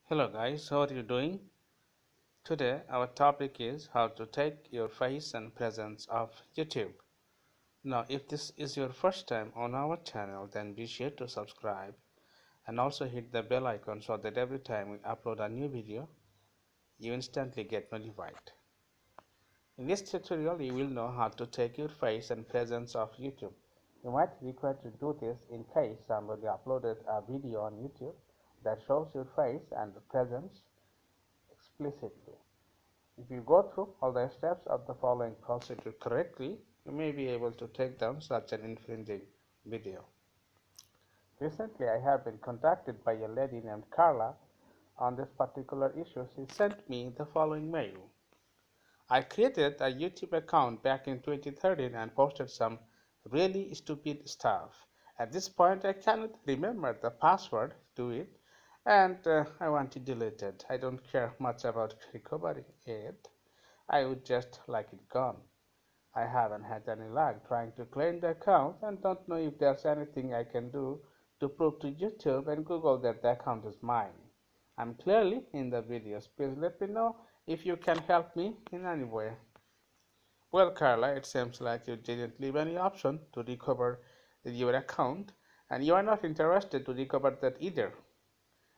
Hello guys, how are you doing? Today our topic is how to take your face and presence off YouTube. Now if this is your first time on our channel, then be sure to subscribe and also hit the bell icon so that every time we upload a new video you instantly get notified. In this tutorial you will know how to take your face and presence off YouTube. You might require to do this in case somebody uploaded a video on YouTube that shows your face and presence explicitly. If you go through all the steps of the following procedure correctly, you may be able to take down such an infringing video. Recently, I have been contacted by a lady named Carla on this particular issue. She sent me the following mail. I created a YouTube account back in 2013 and posted some really stupid stuff. At this point, I cannot remember the password to it, and I want to delete it. I don't care much about recovering it. I would just like it gone. I haven't had any luck trying to claim the account and don't know if there's anything I can do to prove to YouTube and Google that the account is mine. I'm clearly in the videos. Please let me know if you can help me in any way. Well, Carla, it seems like you didn't leave any option to recover your account, and you are not interested to recover that either.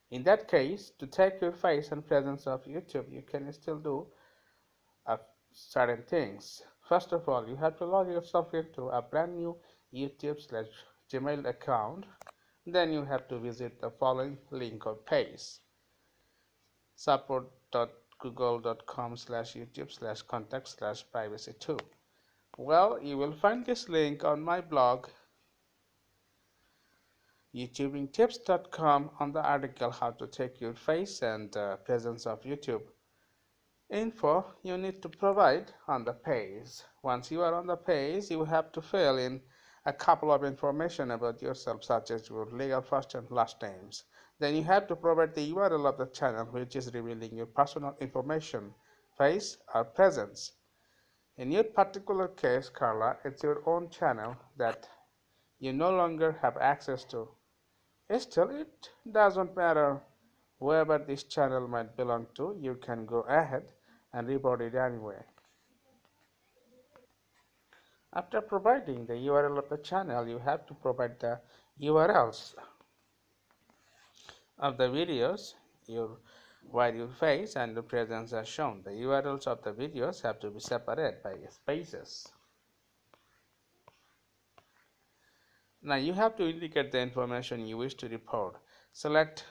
In that case, to take your face and presence off YouTube, you can still do certain things. First of all, you have to log yourself into a brand new YouTube/Gmail account. Then you have to visit the following link or page: support.google.com/youtube/contact/privacy2. Well, you will find this link on my blog youtubingtips.com on the article how to take your face and presence of YouTube info you need to provide on the page. Once you are on the page, you have to fill in a couple of information about yourself, such as your legal first and last names. Then you have to provide the URL of the channel, which is revealing your personal information, face or presence. In your particular case, Carla, it's your own channel that you no longer have access to. Still, it doesn't matter whoever this channel might belong to, you can go ahead and report it anyway. After providing the URL of the channel, you have to provide the URLs of the videos where your face and your presence are shown. The URLs of the videos have to be separated by spaces. Now you have to indicate the information you wish to report. Select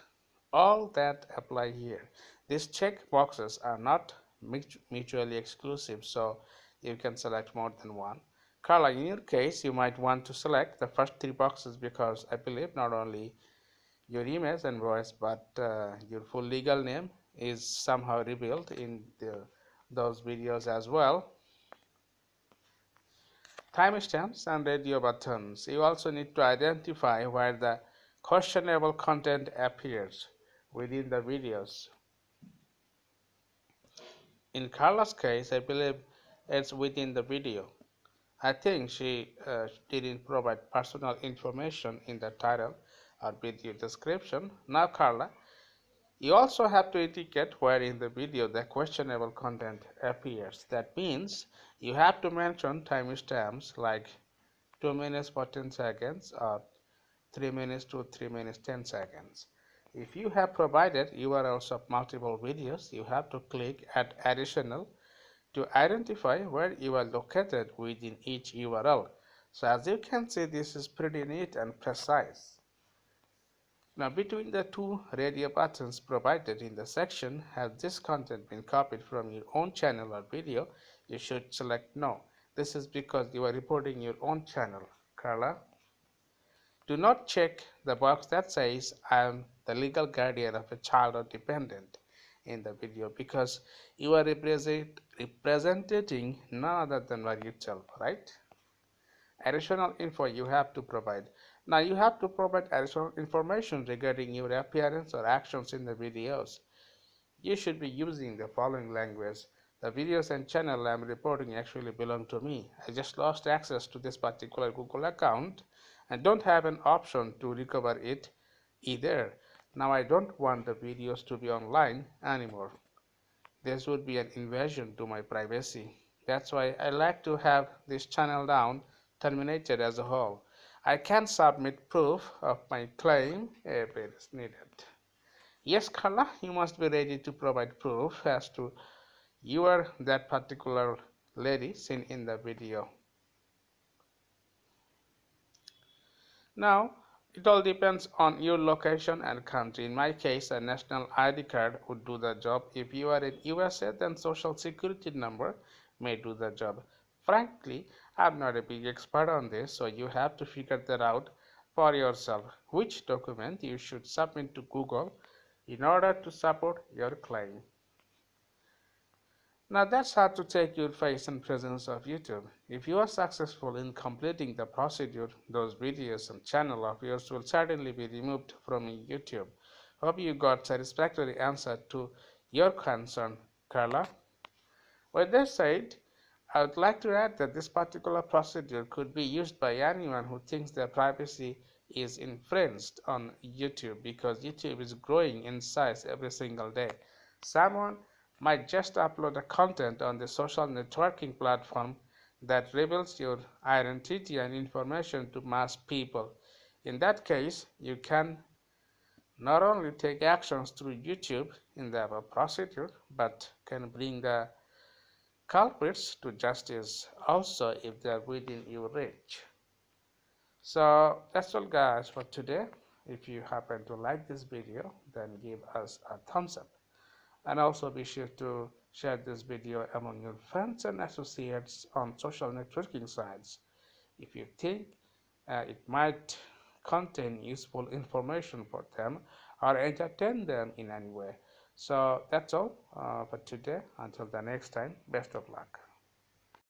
all that apply here. These check boxes are not mutually exclusive, so you can select more than one. Carla, in your case, you might want to select the first three boxes because I believe not only your image and voice, but your full legal name is somehow revealed in those videos as well. Timestamps and radio buttons. You also need to identify where the questionable content appears within the videos. In Carla's case, I believe it's within the video. I think she didn't provide personal information in the title or video description. Now, Carla, you also have to indicate where in the video the questionable content appears. That means you have to mention timestamps like 2 minutes for 10 seconds or 3 minutes to 3 minutes 10 seconds. If you have provided URLs of multiple videos, you have to click Add Additional to identify where you are located within each URL. So as you can see, this is pretty neat and precise. Now, between the two radio buttons provided in the section, has this content been copied from your own channel or video? You should select No. This is because you are reporting your own channel. Carla, do not check the box that says I am the legal guardian of a child or dependent in the video, because you are representing none other than yourself, right? Additional info you have to provide. Now you have to provide additional information regarding your appearance or actions in the videos. You should be using the following language. The videos and channel I'm reporting actually belong to me. I just lost access to this particular Google account and don't have an option to recover it either. Now I don't want the videos to be online anymore. This would be an invasion to my privacy. That's why I like to have this channel down terminated as a whole. I can submit proof of my claim if it is needed. Yes, Carla, you must be ready to provide proof as to you are that particular lady seen in the video. Now, it all depends on your location and country. In my case, a national ID card would do the job. If you are in USA, then social security number may do the job. Frankly, I'm not a big expert on this, so you have to figure that out for yourself, which document you should submit to Google in order to support your claim. Now that's how to take your face and presence of YouTube. If you are successful in completing the procedure, those videos and channel of yours will certainly be removed from YouTube. Hope you got satisfactory answer to your concern, Carla. With this said, I would like to add that this particular procedure could be used by anyone who thinks their privacy is infringed on YouTube because YouTube is growing in size every single day. Someone might just upload a content on the social networking platform that reveals your identity and information to mass people. In that case, you can not only take actions through YouTube in the above procedure, but can bring the culprits to justice also if they are within your reach. So that's all guys for today. If you happen to like this video, then give us a thumbs up, and also be sure to share this video among your friends and associates on social networking sites if you think it might contain useful information for them or entertain them in any way. So that's all for today. Until the next time, best of luck.